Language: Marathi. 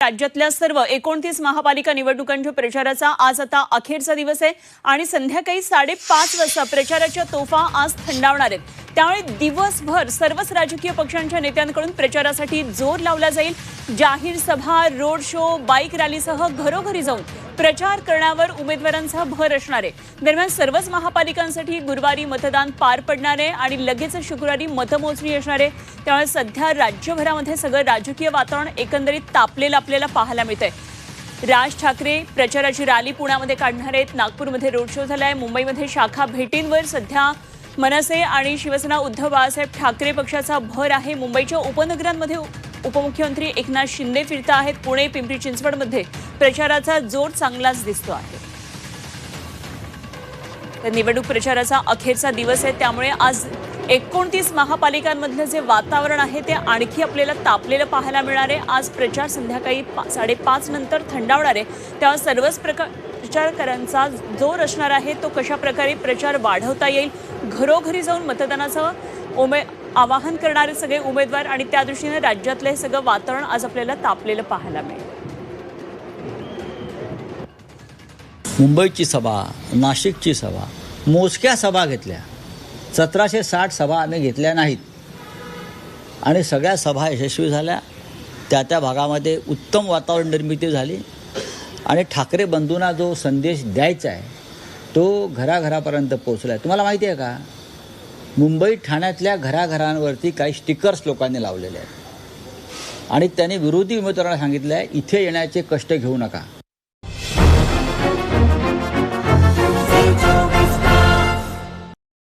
राज्यातल्या सर्व 29 महापालिका निवडणुकांच्या प्रचाराचा आज आता अखेरचा दिवस आहे आणि संध्याकाळी 5:30 वाजता प्रचाराच्या तोफा आज थंडावणार आहेत। त्यामुळे दिवसभर सर्वच राजकीय पक्षांच्या नेत्यांकडून प्रचारासाठी जोर लावला जाईल। जाहीर सभा, रोड शो, बाईक रॅलीसह घरोघरी जाऊन प्रचार करण्यावर उमेदवारांचा भर असणार आहे। दरम्यान सर्वच महापालिकांसाठी गुरुवारी मतदान पार पडणार आहे आणि लगेच शुक्रवारी मतमोजणी असणार आहे। त्यामुळे सध्या राज्यभरामध्ये सगळं राजकीय वातावरण एकंदरीत तापलेलं आपल्याला पाहायला मिळतंय। राज ठाकरे प्रचाराची रॅली पुण्यामध्ये काढणार आहेत, नागपूरमध्ये रोड शो झालाय, मुंबईमध्ये शाखा भेटींवर सध्या मनसे आणि शिवसेना उद्धव बाळासाहेब ठाकरे पक्षाचा भर आहे। मुंबईच्या उपनगरांमध्ये उपमुख्यमंत्री एकनाथ शिंदे फिरत आहेत। पुणे, पिंपरी चिंचवडमध्ये प्रचाराचा जोर चांगलाच दिसतो आहे। तर निवडणूक प्रचाराचा अखेरचा दिवस आहे, त्यामुळे आज 29 महापालिकांमधलं जे वातावरण आहे ते आणखी आपल्याला तापलेलं पाहायला मिळणार आहे। आज प्रचार संध्याकाळी 5:30 नंतर थंडावणार आहे, तेव्हा सर्वच प्रचारकारांचा जोर असणार आहे। तो कशा प्रकारे प्रचार वाढवता येईल, घरोघरी जाऊन मतदानाचं आवाहन करणारे सगळे उमेदवार आणि त्या दृष्टीने राज्यातलं हे सगळं वातावरण आज आपल्याला तापलेलं पाहायला मिळेल। मुंबईची सभा, नाशिकची सभा, मोजक्या सभा घेतल्या, 1760 सभा आम्ही घेतल्या नाहीत आणि सगळ्या सभा यशस्वी झाल्या। त्या भागामध्ये उत्तम वातावरण निर्मिती झाली आणि ठाकरे बंधूंना जो संदेश द्यायचा आहे तो घराघरापर्यंत पोहोचला आहे। तुम्हाला माहिती आहे का, मुंबई ठाण्यातल्या घराघरांवरती काही स्टिकर्स लोकांनी लावलेले आहेत आणि त्यांनी विरोधी उमेदवारांना सांगितलं आहे, इथे येण्याचे कष्ट घेऊ नका,